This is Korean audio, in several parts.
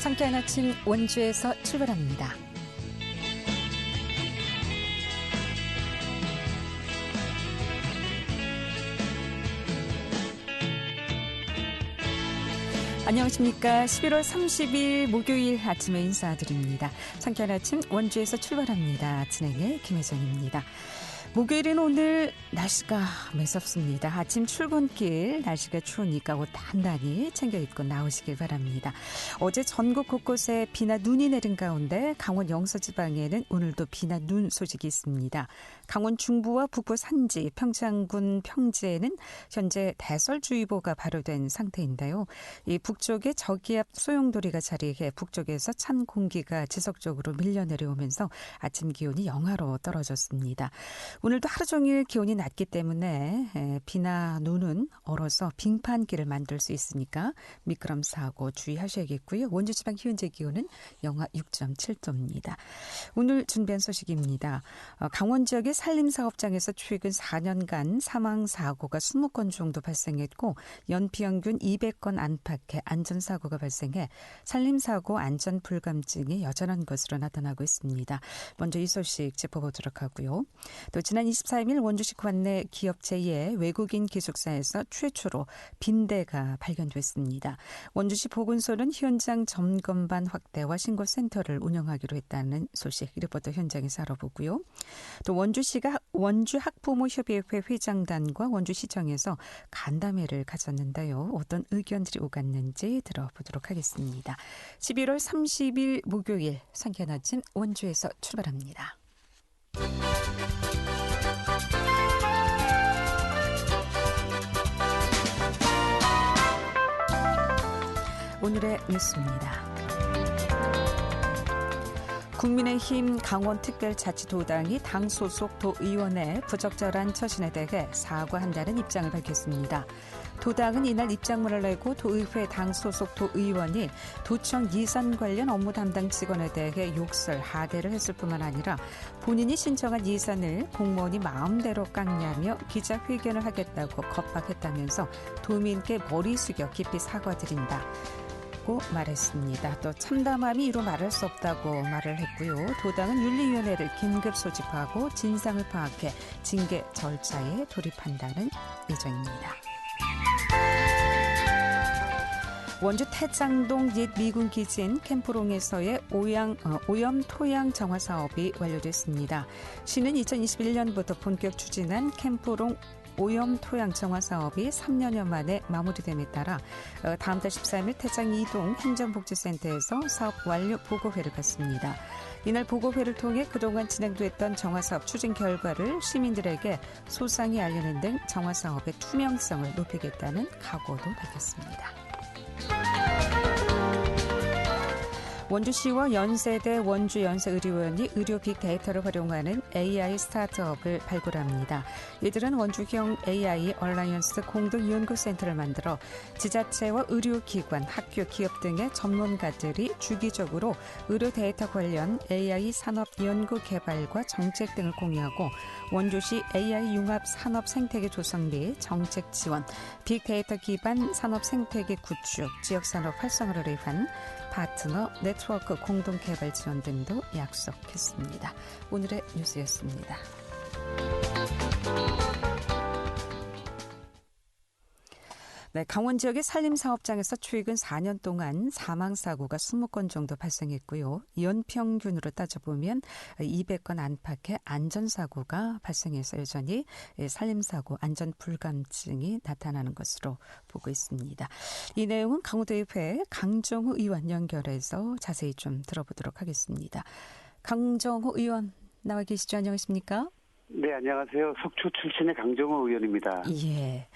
상쾌한 아침 원주에서 출발합니다. 안녕하십니까. 11월 30일 목요일 아침에 인사드립니다. 상쾌한 아침 원주에서 출발합니다. 진행의 김혜정입니다. 목요일은 오늘 날씨가 매섭습니다. 아침 출근길 날씨가 추우니까 옷 단단히 챙겨 입고 나오시길 바랍니다. 어제 전국 곳곳에 비나 눈이 내린 가운데 강원 영서지방에는 오늘도 비나 눈 소식이 있습니다. 강원 중부와 북부 산지, 평창군 평지에는 현재 대설주의보가 발효된 상태인데요. 이 북쪽에 저기압 소용돌이가 자리해 북쪽에서 찬 공기가 지속적으로 밀려 내려오면서 아침 기온이 영하로 떨어졌습니다. 오늘도 하루 종일 기온이 낮기 때문에 비나 눈은 얼어서 빙판길을 만들 수 있으니까 미끄럼 사고 주의하셔야겠고요. 원주지방 현재 기온은 영하 6.7도입니다. 오늘 준비한 소식입니다. 강원 지역의 산림사업장에서 최근 4년간 사망사고가 20건 정도 발생했고 연평균 200건 안팎의 안전사고가 발생해 산림사고 안전불감증이 여전한 것으로 나타나고 있습니다. 먼저 이 소식 짚어보도록 하고요. 또 지난 24일 원주시 관내 기업 제2의 외국인 기숙사에서 최초로 빈대가 발견됐습니다. 원주시 보건소는 현장 점검반 확대와 신고센터를 운영하기로 했다는 소식 리포터 현장에서 알아보고요. 또 원주시가 원주학부모협의회 회장단과 원주시청에서 간담회를 가졌는데요. 어떤 의견들이 오갔는지 들어보도록 하겠습니다. 11월 30일 목요일 상쾌한 아침 원주에서 출발합니다. 오늘의 뉴스입니다. 국민의힘 강원특별자치도당이 당 소속 도의원의 부적절한 처신에 대해 사과한다는 입장을 밝혔습니다. 도당은 이날 입장문을 내고 도의회 당 소속 도의원이 도청 예산 관련 업무 담당 직원에 대해 욕설, 하대를 했을 뿐만 아니라 본인이 신청한 예산을 공무원이 마음대로 깎냐며 기자회견을 하겠다고 겁박했다면서 도민께 머리 숙여 깊이 사과드린다. 말했습니다. 또 참담함이 이루 말할 수 없다고 말을 했고요. 도당은 윤리위원회를 긴급 소집하고 진상을 파악해 징계 절차에 돌입한다는 예정입니다. 원주 태장동 옛 미군 기지인 캠프롱에서의 오염 토양 정화 사업이 완료됐습니다. 시는 2021년부터 본격 추진한 캠프롱 오염 토양 정화 사업이 3년여 만에 마무리됨에 따라 다음 달 13일 태장 이동 행정복지센터에서 사업 완료 보고회를 갖습니다. 이날 보고회를 통해 그동안 진행됐던 정화 사업 추진 결과를 시민들에게 소상히 알리는 등 정화 사업의 투명성을 높이겠다는 각오도 밝혔습니다. 원주시와 연세대 원주연세의료원이 의료 빅데이터를 활용하는 AI 스타트업을 발굴합니다. 이들은 원주형 AI 얼라이언스 공동연구센터를 만들어 지자체와 의료기관, 학교, 기업 등의 전문가들이 주기적으로 의료 데이터 관련 AI 산업 연구 개발과 정책 등을 공유하고 원주시 AI 융합 산업 생태계 조성 및 정책 지원, 빅데이터 기반 산업 생태계 구축, 지역산업 활성화를 위한 파트너 네트워크 공동개발 지원 등도 약속했습니다. 오늘의 뉴스였습니다. 네, 강원 지역의 산림사업장에서 최근 4년 동안 사망사고가 20건 정도 발생했고요. 연평균으로 따져보면 200건 안팎의 안전사고가 발생해서 여전히 산림사고 안전불감증이 나타나는 것으로 보고 있습니다. 이 내용은 강원도의회 강정호 의원 연결해서 자세히 좀 들어보도록 하겠습니다. 강정호 의원 나와 계시죠? 안녕하십니까? 네, 안녕하세요. 속초 출신의 강정호 의원입니다. 예.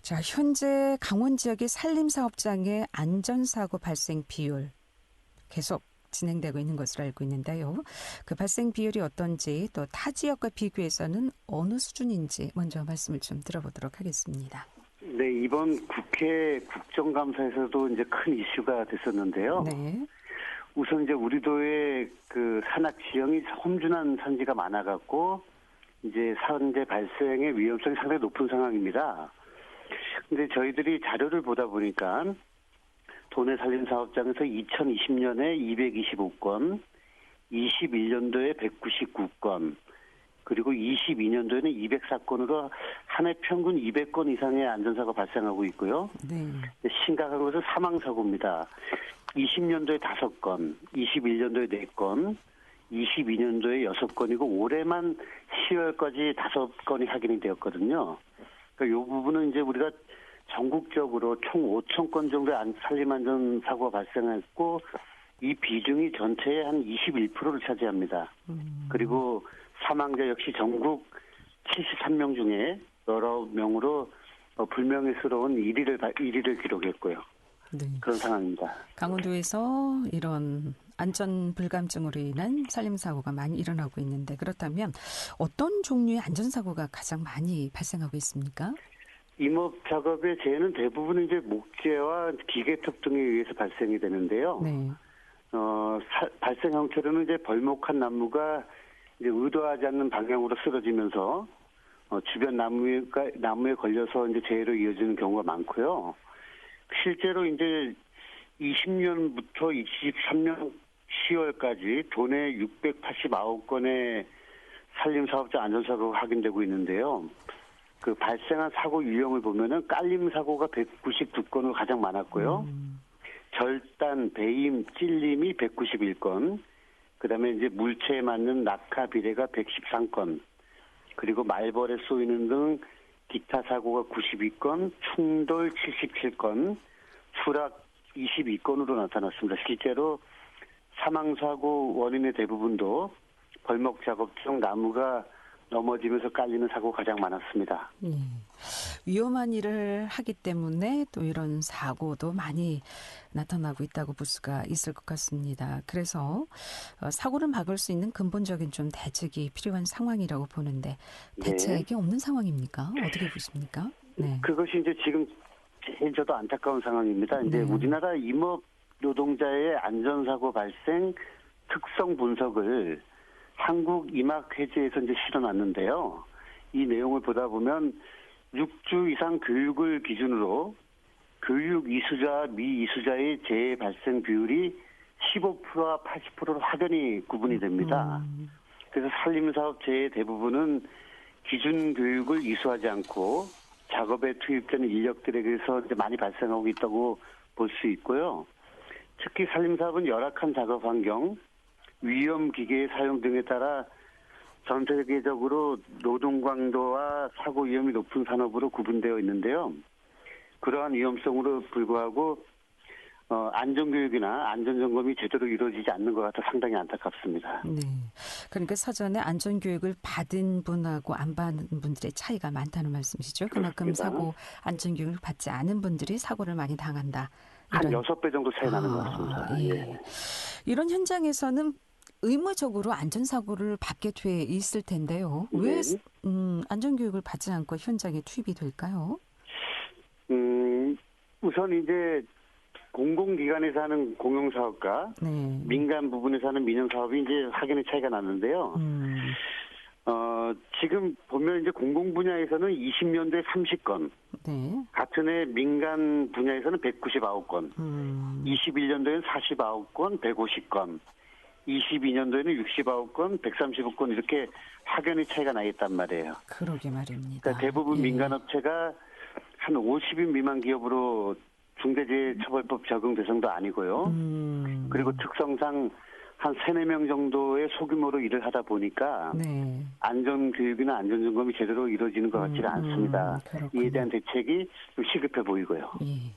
자, 현재 강원 지역의 산림사업장의 안전사고 발생 비율 계속 진행되고 있는 것으로 알고 있는데요. 그 발생 비율이 어떤지 또 타 지역과 비교해서는 어느 수준인지 먼저 말씀을 좀 들어보도록 하겠습니다. 네, 이번 국회 국정감사에서도 이제 큰 이슈가 됐었는데요. 네. 우선 이제 우리 도의 그 산악 지형이 험준한 산지가 많아갖고 이제 산재 발생의 위험성이 상당히 높은 상황입니다. 근데 저희들이 자료를 보다 보니까 도내 살림 사업장에서 2020년에 225건, 21년도에 199건, 그리고 22년도에는 204건으로 한 해 평균 200건 이상의 안전사고가 발생하고 있고요. 네. 심각한 것은 사망사고입니다. 20년도에 5건, 21년도에 4건, 22년도에 6건이고 올해만 10월까지 5건이 확인이 되었거든요. 그러니까 이 부분은 이제 우리가 전국적으로 총 5천 건 정도의 산림안전사고가 발생했고 이 비중이 전체의 한 21%를 차지합니다. 그리고 사망자 역시 전국 73명 중에 19명으로 불명예스러운 1위를 기록했고요. 네. 그런 상황입니다. 강원도에서 이런 안전 불감증으로 인한 산림사고가 많이 일어나고 있는데 그렇다면 어떤 종류의 안전사고가 가장 많이 발생하고 있습니까? 임업 작업의 재해는 대부분 이제 목재와 기계톱 등에 의해서 발생이 되는데요. 네. 발생 형태로는 이제 벌목한 나무가 이제 의도하지 않는 방향으로 쓰러지면서 주변 나무에 걸려서 이제 재해로 이어지는 경우가 많고요. 실제로 이제 20년부터 23년 10월까지 도내 689건의 산림사업자 안전사고가 확인되고 있는데요. 그 발생한 사고 유형을 보면은 깔림 사고가 192건으로 가장 많았고요. 절단, 배임, 찔림이 191건, 그다음에 이제 물체에 맞는 낙하 비례가 113건, 그리고 말벌에 쏘이는 등 기타 사고가 92건, 충돌 77건, 추락 22건으로 나타났습니다. 실제로 사망사고 원인의 대부분도 벌목 작업 중 나무가 넘어지면서 깔리는 사고가 가장 많았습니다. 예. 위험한 일을 하기 때문에 또 이런 사고도 많이 나타나고 있다고 볼 수가 있을 것 같습니다. 그래서 사고를 막을 수 있는 근본적인 좀 대책이 필요한 상황이라고 보는데 대책이 없는 상황입니까? 어떻게 보십니까? 네. 그것이 이제 지금 제일 저도 안타까운 상황입니다. 이제 우리나라 임업 노동자의 안전사고 발생 특성 분석을 한국임학회제에서 이제 실어놨는데요. 이 내용을 보다 보면 6주 이상 교육을 기준으로 교육 이수자와 미이수자의 재해 발생 비율이 15%와 80%로 확연히 구분이 됩니다. 그래서 산림사업 재해 대부분은 기준 교육을 이수하지 않고 작업에 투입되는 인력들에게서 이제 많이 발생하고 있다고 볼 수 있고요. 특히 산림사업은 열악한 작업 환경, 위험 기계의 사용 등에 따라 전 세계적으로 노동 강도와 사고 위험이 높은 산업으로 구분되어 있는데요. 그러한 위험성으로 불구하고 안전교육이나 안전점검이 제대로 이루어지지 않는 것 같아 상당히 안타깝습니다. 네. 그러니까 사전에 안전교육을 받은 분하고 안 받은 분들의 차이가 많다는 말씀이시죠? 그만큼 그렇습니다. 사고 안전교육을 받지 않은 분들이 사고를 많이 당한다. 한 6배 정도 차이 나는 것 같습니다. 예. 예. 이런 현장에서는 의무적으로 안전사고를 받게 돼 있을 텐데요. 왜 안전교육을 받지 않고 현장에 투입이 될까요? 우선 이제 공공기관에서 하는 공용사업과 네. 민간 부분에서 하는 민영사업이 이제 확연히 차이가 나는데요. 지금 보면 이제 공공 분야에서는 20년도에 30건, 네. 같은 해 민간 분야에서는 199건, 21년도에는 49건, 150건, 22년도에는 69건, 135건 이렇게 확연히 차이가 나 있단 말이에요. 그러게 말입니다. 그러니까 대부분 민간업체가 한 50인 미만 기업으로 중대재해처벌법 적용 대상도 아니고요. 그리고 특성상 한 3-4명 정도의 소규모로 일을 하다 보니까 네. 안전교육이나 안전점검이 제대로 이루어지는 것 같지가 않습니다. 그렇군요. 이에 대한 대책이 좀 시급해 보이고요. 예.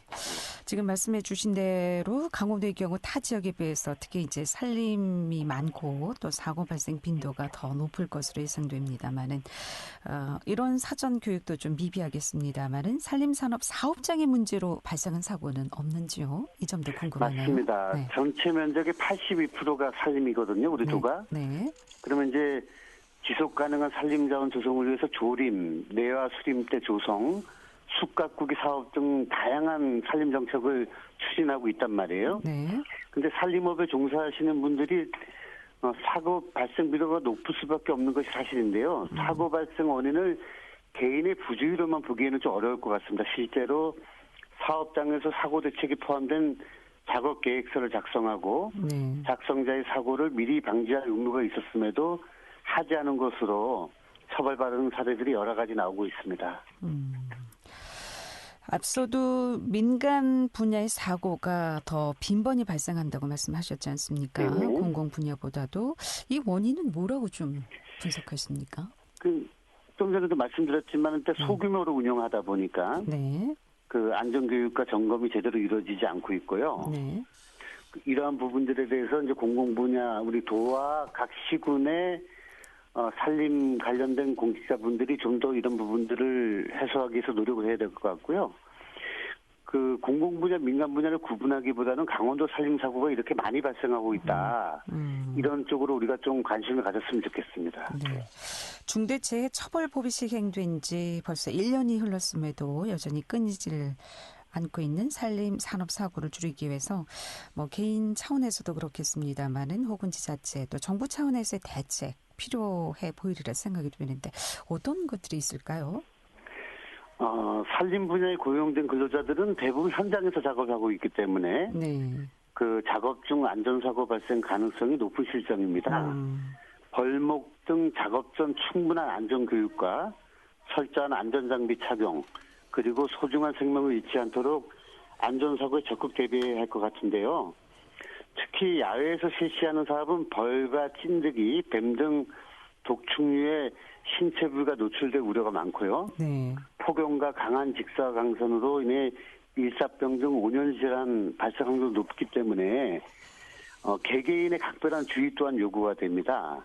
지금 말씀해 주신 대로 강원도의 경우 타 지역에 비해서 특히 이제 산림이 많고 또 사고 발생 빈도가 더 높을 것으로 예상됩니다만은 이런 사전 교육도 좀 미비하겠습니다만은 산림산업 사업장의 문제로 발생한 사고는 없는지요? 이 점도 궁금하네요. 맞습니다. 네. 전체 면적의 82%가 산림이거든요, 우리 도가. 네. 그러면 이제 지속 가능한 산림자원 조성을 위해서 조림, 내화 수림대 조성, 숲가꾸기 사업 등 다양한 산림 정책을 추진하고 있단 말이에요. 네. 근데 산림업에 종사하시는 분들이 사고 발생 빈도가 높을 수밖에 없는 것이 사실인데요. 사고 발생 원인을 개인의 부주의로만 보기에는 좀 어려울 것 같습니다. 실제로 사업장에서 사고 대책이 포함된 작업 계획서를 작성하고 작성자의 사고를 미리 방지할 의무가 있었음에도 하지 않은 것으로 처벌받은 사례들이 여러 가지 나오고 있습니다. 앞서도 민간 분야의 사고가 더 빈번히 발생한다고 말씀하셨지 않습니까? 네. 공공 분야보다도 이 원인은 뭐라고 좀 분석하십니까? 좀 전에도 말씀드렸지만 소규모로 운영하다 보니까 네. 안전교육과 점검이 제대로 이루어지지 않고 있고요. 네. 이러한 부분들에 대해서 이제 공공 분야 우리 도와 각 시군의 산림 관련된 공직자분들이 좀 더 이런 부분들을 해소하기 위해서 노력을 해야 될 것 같고요. 공공 분야, 민간 분야를 구분하기보다는 강원도 산림 사고가 이렇게 많이 발생하고 있다. 이런 쪽으로 우리가 좀 관심을 가졌으면 좋겠습니다. 네. 중대재해처벌법이 시행된 지 벌써 1년이 흘렀음에도 여전히 끊이질 않고 있는 산림 산업 사고를 줄이기 위해서 개인 차원에서도 그렇겠습니다만은 혹은 지자체 또 정부 차원에서의 대책 필요해 보이리라 생각이 되는데 어떤 것들이 있을까요? 산림 분야에 고용된 근로자들은 대부분 현장에서 작업을 하고 있기 때문에 작업 중 안전사고 발생 가능성이 높은 실정입니다. 벌목 등 작업 전 충분한 안전교육과 철저한 안전장비 착용 그리고 소중한 생명을 잃지 않도록 안전사고에 적극 대비해야 할 것 같은데요. 특히 야외에서 실시하는 사업은 벌과 찐득이, 뱀 등 독충류의 신체 부위가 노출될 우려가 많고요. 폭염과 강한 직사 강선으로 인해 일사병 등 온열 질환 발생 확률이 높기 때문에 개개인의 각별한 주의 또한 요구가 됩니다.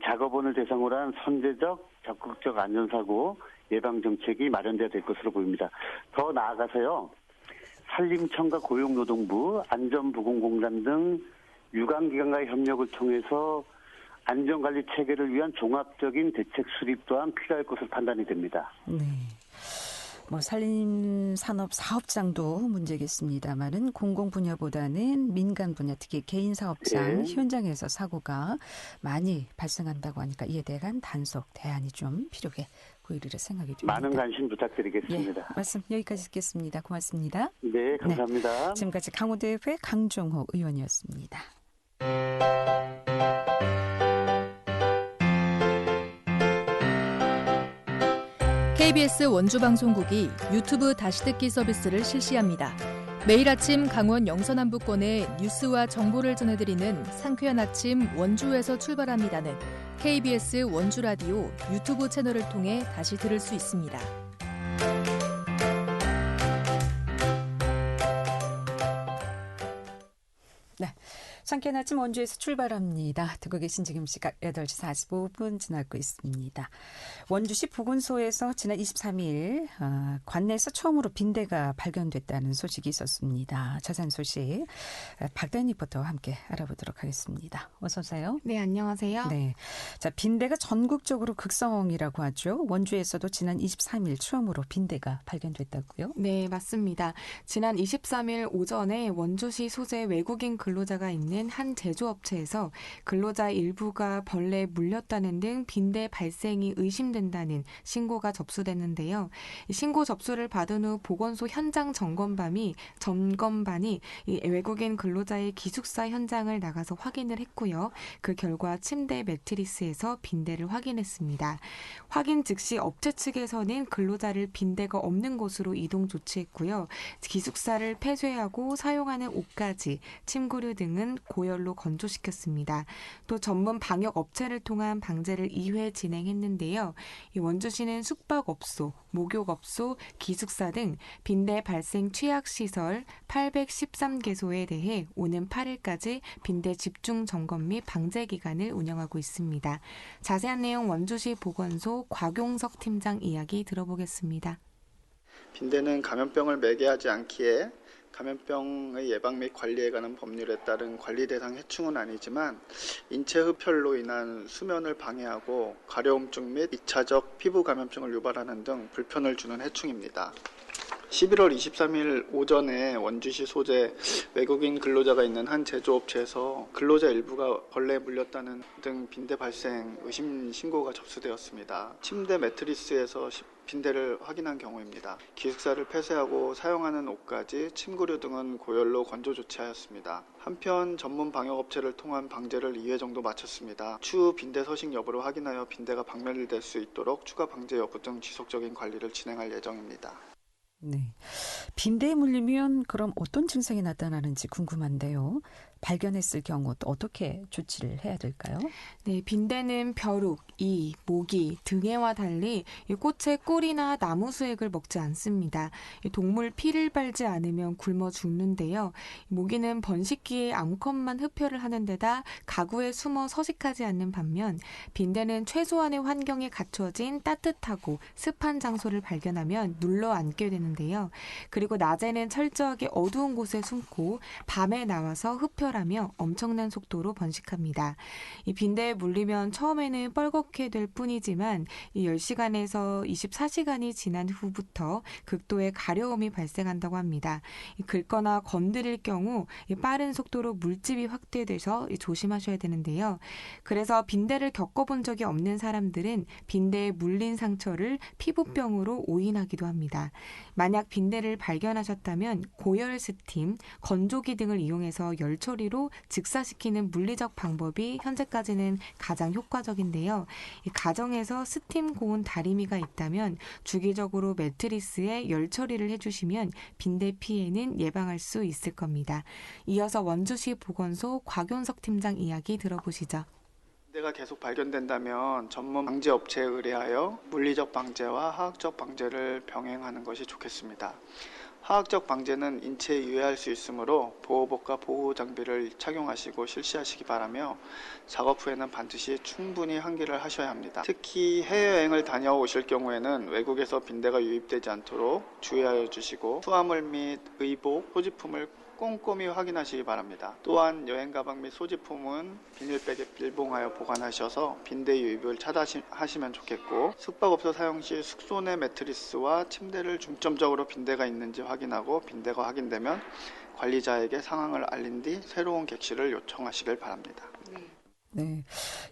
작업원을 대상으로 한 선제적, 적극적 안전사고 예방 정책이 마련돼야 될 것으로 보입니다. 더 나아가서요. 산림청과 고용노동부, 안전보건공단 등 유관기관과의 협력을 통해서 안전관리 체계를 위한 종합적인 대책 수립 또한 필요할 것으로 판단이 됩니다. 네. 산림산업 사업장도 문제겠습니다만은 공공 분야보다는 민간 분야, 특히 개인 사업장 현장에서 사고가 많이 발생한다고 하니까 이에 대한 단속, 대안이 좀 필요해 보이리라 생각이 듭니다. 많은 관심 부탁드리겠습니다. 말씀 여기까지 듣겠습니다. 고맙습니다. 네, 감사합니다. 지금까지 강원도의회 강종호 의원이었습니다. KBS 원주방송국이 유튜브 다시 듣기 서비스를 실시합니다. 매일 아침 강원 영서남부권의 뉴스와 정보를 전해드리는 상쾌한 아침 원주에서 출발합니다는 KBS 원주라디오 유튜브 채널을 통해 다시 들을 수 있습니다. 네. 상쾌한 아침 원주에서 출발합니다. 듣고 계신 지금 시각 8시 45분 지나고 있습니다. 원주시 보건소에서 지난 23일 관내에서 처음으로 빈대가 발견됐다는 소식이 있었습니다. 자세한 소식 박다인 리포터와 함께 알아보도록 하겠습니다. 어서 오세요. 네, 안녕하세요. 네, 자 빈대가 전국적으로 극성이라고 하죠. 원주에서도 지난 23일 처음으로 빈대가 발견됐다고요? 네, 맞습니다. 지난 23일 오전에 원주시 소재 외국인 근로자가 있는 한 제조업체에서 근로자 일부가 벌레에 물렸다는 등 빈대 발생이 의심된다는 신고가 접수됐는데요. 신고 접수를 받은 후 보건소 현장 점검반이 이 외국인 근로자의 기숙사 현장을 나가서 확인을 했고요. 그 결과 침대 매트리스에서 빈대를 확인했습니다. 확인 즉시 업체 측에서는 근로자를 빈대가 없는 곳으로 이동 조치했고요. 기숙사를 폐쇄하고 사용하는 옷가지, 침구류 등은 고열로 건조시켰습니다. 또 전문 방역 업체를 통한 방제를 2회 진행했는데요. 이 원주시는 숙박업소, 목욕업소, 기숙사 등 빈대 발생 취약시설 813개소에 대해 오는 8일까지 빈대 집중 점검 및 방제 기간을 운영하고 있습니다. 자세한 내용 원주시 보건소 곽용석 팀장 이야기 들어보겠습니다. 빈대는 감염병을 매개하지 않기에 감염병의 예방 및 관리에 관한 법률에 따른 관리 대상 해충은 아니지만 인체 흡혈로 인한 수면을 방해하고 가려움증 및 2차적 피부 감염증을 유발하는 등 불편을 주는 해충입니다. 11월 23일 오전에 원주시 소재 외국인 근로자가 있는 한 제조업체에서 근로자 일부가 벌레에 물렸다는 등 빈대 발생 의심 신고가 접수되었습니다. 침대 매트리스에서 빈대를 확인한 경우입니다. 기숙사를 폐쇄하고 사용하는 옷가지, 침구류 등은 고열로 건조 조치하였습니다. 한편 전문 방역업체를 통한 방제를 2회 정도 마쳤습니다. 추후 빈대 서식 여부를 확인하여 빈대가 박멸될 수 있도록 추가 방제 여부 등 지속적인 관리를 진행할 예정입니다. 네. 빈대에 물리면 그럼 어떤 증상이 나타나는지 궁금한데요. 발견했을 경우 또 어떻게 조치를 해야 될까요? 네, 빈대는 벼룩, 이, 모기, 등해와 달리 이 꽃의 꿀이나 나무 수액을 먹지 않습니다. 이 동물 피를 빨지 않으면 굶어 죽는데요. 모기는 번식기에 암컷만 흡혈을 하는 데다 가구에 숨어 서식하지 않는 반면 빈대는 최소한의 환경에 갖춰진 따뜻하고 습한 장소를 발견하면 눌러 앉게 되는데요. 그리고 낮에는 철저하게 어두운 곳에 숨고 밤에 나와서 흡혈하며 엄청난 속도로 번식합니다. 이 빈대에 물리면 처음에는 뻘겋게 될 뿐이지만 이 10시간에서 24시간이 지난 후부터 극도의 가려움이 발생한다고 합니다. 긁거나 건드릴 경우 빠른 속도로 물집이 확대돼서 조심하셔야 되는데요. 그래서 빈대를 겪어본 적이 없는 사람들은 빈대에 물린 상처를 피부병으로 오인하기도 합니다. 만약 빈대를 발견하셨다면 고열 스팀, 건조기 등을 이용해서 열 처리로 직사시키는 물리적 방법이 현재까지는 가장 효과적인데요. 이 가정에서 스팀 고온 다리미가 있다면 주기적으로 매트리스에 열 처리를 해주시면 빈대 피해는 예방할 수 있을 겁니다. 이어서 원주시 보건소 곽윤석 팀장 이야기 들어보시죠. 빈대가 계속 발견된다면 전문 방제 업체에 의뢰하여 물리적 방제와 화학적 방제를 병행하는 것이 좋겠습니다. 화학적 방제는 인체에 유해할 수 있으므로 보호복과 보호 장비를 착용하시고 실시하시기 바라며 작업 후에는 반드시 충분히 환기를 하셔야 합니다. 특히 해외여행을 다녀오실 경우에는 외국에서 빈대가 유입되지 않도록 주의하여 주시고 수화물 및 의복, 소지품을 꼼꼼히 확인하시기 바랍니다. 또한 여행 가방 및 소지품은 비닐백에 밀봉하여 보관하셔서 빈대 유입을 차단하시면 좋겠고 숙박업소 사용 시 숙소 내 매트리스와 침대를 중점적으로 빈대가 있는지 확인하고 빈대가 확인되면 관리자에게 상황을 알린 뒤 새로운 객실을 요청하시길 바랍니다. 네,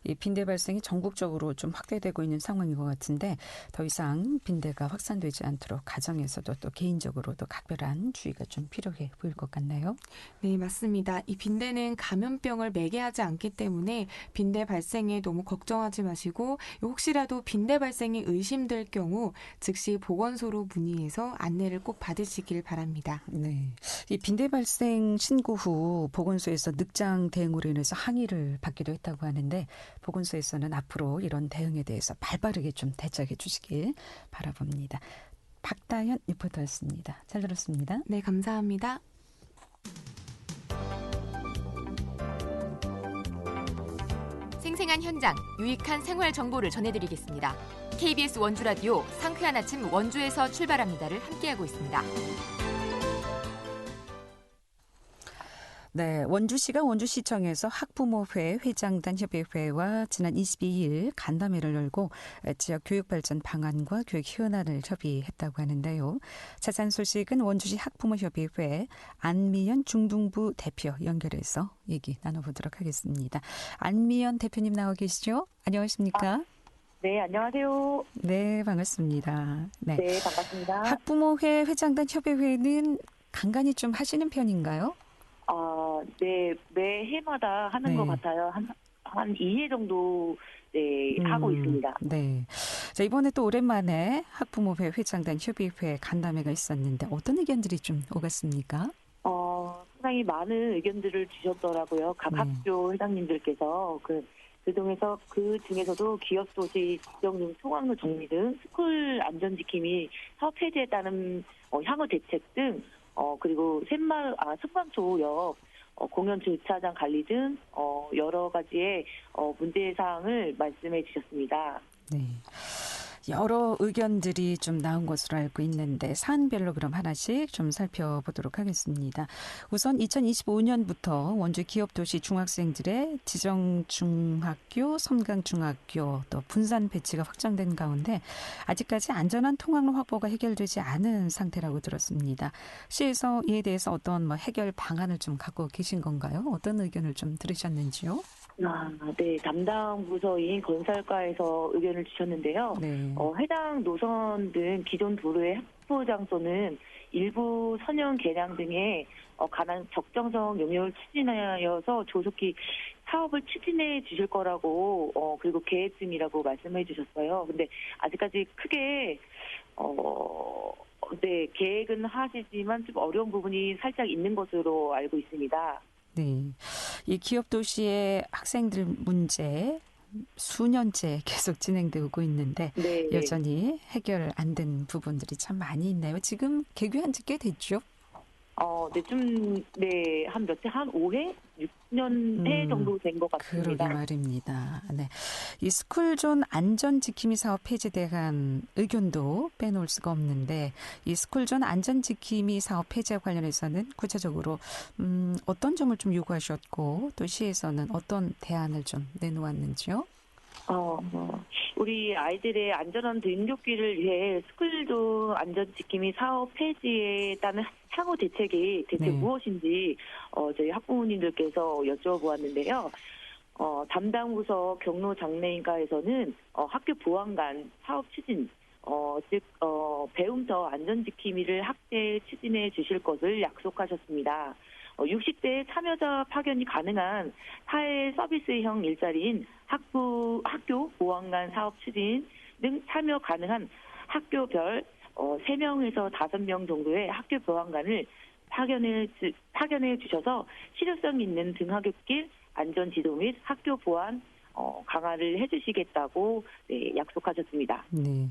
이 빈대 발생이 전국적으로 좀 확대되고 있는 상황인 것 같은데 더 이상 빈대가 확산되지 않도록 가정에서도 또 개인적으로도 각별한 주의가 좀 필요해 보일 것 같나요? 네, 맞습니다. 이 빈대는 감염병을 매개하지 않기 때문에 빈대 발생에 너무 걱정하지 마시고 혹시라도 빈대 발생이 의심될 경우 즉시 보건소로 문의해서 안내를 꼭 받으시길 바랍니다. 네, 이 빈대 발생 신고 후 보건소에서 늑장 대응으로 인해서 항의를 받기도 했다고 하는데 보건소에서는 앞으로 이런 대응에 대해서 발빠르게 좀 대처해 주시길 바라봅니다. 박다현 리포터였습니다. 잘 들었습니다. 네, 감사합니다. 생생한 현장, 유익한 생활 정보를 전해드리겠습니다. KBS 원주라디오 상쾌한 아침 원주에서 출발합니다를 함께하고 있습니다. 네, 원주시가 원주시청에서 학부모회, 회장단 협의회와 지난 22일 간담회를 열고 지역 교육 발전 방안과 교육 현안을 협의했다고 하는데요. 자세한 소식은 원주시 학부모협의회 안미연 중등부 대표 연결해서 얘기 나눠보도록 하겠습니다. 안미연 대표님 나와 계시죠? 안녕하십니까? 네, 안녕하세요. 네, 반갑습니다. 네, 반갑습니다. 학부모회, 회장단 협의회는 간간히 좀 하시는 편인가요? 네, 매해마다 하는 것 같아요. 한 2회 정도 하고 있습니다. 네. 자, 이번에 또 오랜만에 학부모회, 회장단 협의회 간담회가 있었는데 어떤 의견들이 좀 오갔습니까? 상당히 많은 의견들을 주셨더라고요. 각 학교 회장님들께서 그중에서 기업 소식, 직영 소강로 정리 등 스쿨 안전지킴이 사업 폐지에 따른 향후 대책 등 그리고 승강초 옆 공연 주차장 관리 등 여러 가지의 문제 사항을 말씀해 주셨습니다. 네. 여러 의견들이 좀 나온 것으로 알고 있는데 사안별로 그럼 하나씩 좀 살펴보도록 하겠습니다. 우선 2025년부터 원주 기업도시 중학생들의 지정중학교, 섬강중학교 또 분산 배치가 확정된 가운데 아직까지 안전한 통학로 확보가 해결되지 않은 상태라고 들었습니다. 시에서 이에 대해서 어떤 해결 방안을 좀 갖고 계신 건가요? 어떤 의견을 좀 들으셨는지요? 네. 담당 부서인 건설과에서 의견을 주셨는데요. 네. 해당 노선 등 기존 도로의 확보 장소는 일부 선형 개량 등에 관한 적정성 용역을 추진하여서 조속히 사업을 추진해 주실 거라고 그리고 계획 중이라고 말씀해 주셨어요. 근데 아직까지 크게 네, 계획은 하시지만 좀 어려운 부분이 살짝 있는 것으로 알고 있습니다. 네, 이 기업 도시의 학생들 문제 수년째 계속 진행되고 있는데 네. 여전히 해결 안 된 부분들이 참 많이 있네요. 지금 개교한 지 꽤 됐죠? 한 5회? 6년 정도 된 것 같습니다. 그러게 말입니다. 네. 이 스쿨존 안전지킴이 사업 폐지에 대한 의견도 빼놓을 수가 없는데 이 스쿨존 안전지킴이 사업 폐지와 관련해서는 구체적으로 어떤 점을 좀 요구하셨고 또 시에서는 어떤 대안을 좀 내놓았는지요? 우리 아이들의 안전한 등교길을 위해 스쿨존 안전지킴이 사업 폐지에 따른 향후 대책이 대체 무엇인지 저희 학부모님들께서 여쭤보았는데요. 담당 부서 경로 장례인과에서는 학교 보안관 사업 추진, 배움터 안전지킴이를 학대에 추진해 주실 것을 약속하셨습니다. 60대 참여자 파견이 가능한 사회 서비스형 일자리인 학교 보안관 사업 추진 등 참여 가능한 학교별 3명에서 5명 정도의 학교 보안관을 파견해 주셔서 실효성 있는 등하굣길 안전 지도 및 학교 보안 강화를 해주시겠다고 약속하셨습니다. 네,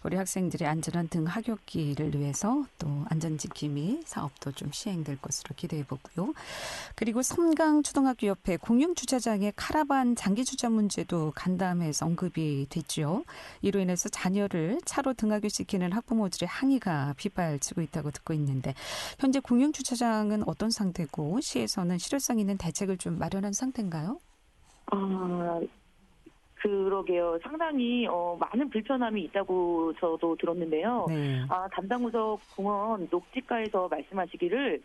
우리 학생들의 안전한 등하굣길을 위해서 또 안전지킴이 사업도 좀 시행될 것으로 기대해 보고요. 그리고 섬강초등학교 옆에 공용주차장의 카라반 장기주차 문제도 간담회에서 언급이 됐죠. 이로 인해서 자녀를 차로 등하교시키는 학부모들의 항의가 빗발치고 있다고 듣고 있는데 현재 공용주차장은 어떤 상태고 시에서는 실효성 있는 대책을 좀 마련한 상태인가요? 그러게요. 상당히 많은 불편함이 있다고 저도 들었는데요. 네. 담당 부서 공원 녹지가에서 말씀하시기를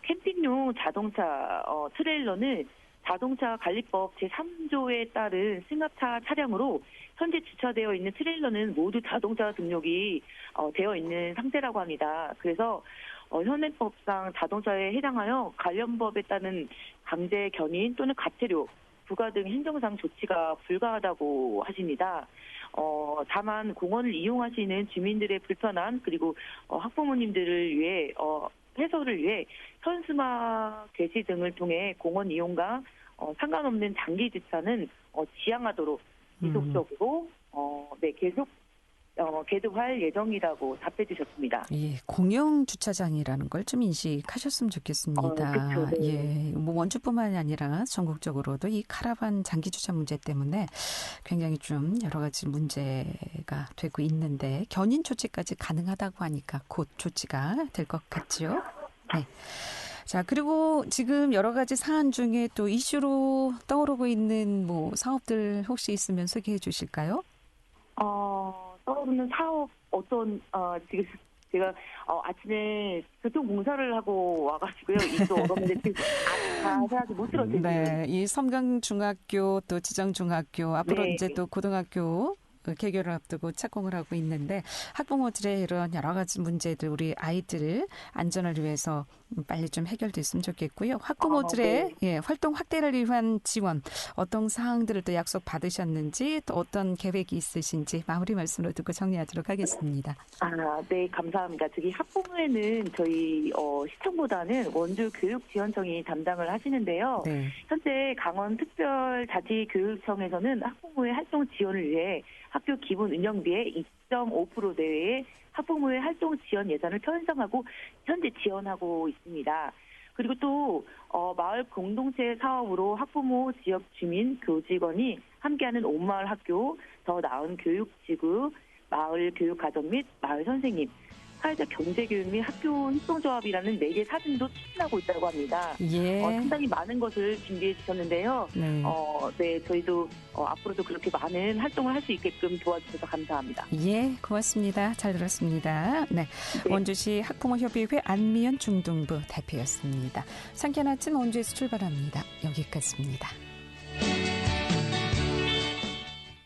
캠핑용 자동차 트레일러는 자동차 관리법 제3조에 따른 승합차 차량으로 현재 주차되어 있는 트레일러는 모두 자동차 등록이 되어 있는 상태라고 합니다. 그래서 현행법상 자동차에 해당하여 관련 법에 따른 강제 견인 또는 과태료 부과 등 행정상 조치가 불가하다고 하십니다. 다만 공원을 이용하시는 주민들의 불편함 그리고 학부모님들을 위해 해소를 위해 현수막 게시 등을 통해 공원 이용과 상관없는 장기 주차는 지양하도록 지속적으로 계속 계속할 예정이라고 답해 주셨습니다. 예, 공영 주차장이라는 걸 좀 인식하셨으면 좋겠습니다. 그렇죠. 네. 예, 원주뿐만이 아니라 전국적으로도 이 카라반 장기 주차 문제 때문에 굉장히 좀 여러 가지 문제가 되고 있는데 견인 조치까지 가능하다고 하니까 곧 조치가 될 것 같죠. 네. 자, 그리고 지금 여러 가지 사안 중에 또 이슈로 떠오르고 있는 사업들 혹시 있으면 소개해 주실까요? 떠오르는 사업 지금 제가 아침에 교통공사를 하고 와가지고요. 이도 어렵는데 지금 자세하게 못 들었어요. 네, 이 섬강중학교 또 지정중학교 앞으로 이제 또 고등학교 개교를 앞두고 착공을 하고 있는데 학부모들의 이런 여러 가지 문제들 우리 아이들 안전을 위해서 빨리 좀 해결됐으면 좋겠고요. 학부모들의 활동 확대를 위한 지원 어떤 사항들을 또 약속 받으셨는지 또 어떤 계획이 있으신지 마무리 말씀으로 듣고 정리하도록 하겠습니다. 네, 감사합니다. 저기 학부모에는 저희 시청보다는 원주교육지원청이 담당을 하시는데요. 네. 현재 강원특별자치교육청에서는 학부모의 활동 지원을 위해 학교 기본 운영비의 2.5% 내외의 학부모의 활동 지원 예산을 편성하고 현재 지원하고 있습니다. 그리고 또 마을 공동체 사업으로 학부모, 지역 주민, 교직원이 함께하는 온마을 학교, 더 나은 교육지구, 마을 교육 가정 및 마을 선생님, 사회적 경제교육 및 학교 협동조합이라는 4개 사진도 추진하고 있다고 합니다. 예. 상당히 많은 것을 준비해 주셨는데요. 네. 네, 저희도 앞으로도 그렇게 많은 활동을 할 수 있게끔 도와주셔서 감사합니다. 예, 고맙습니다. 잘 들었습니다. 네, 네. 원주시 학부모협의회 안미연 중등부 대표였습니다. 상쾌한 아침 원주에서 출발합니다. 여기까지입니다.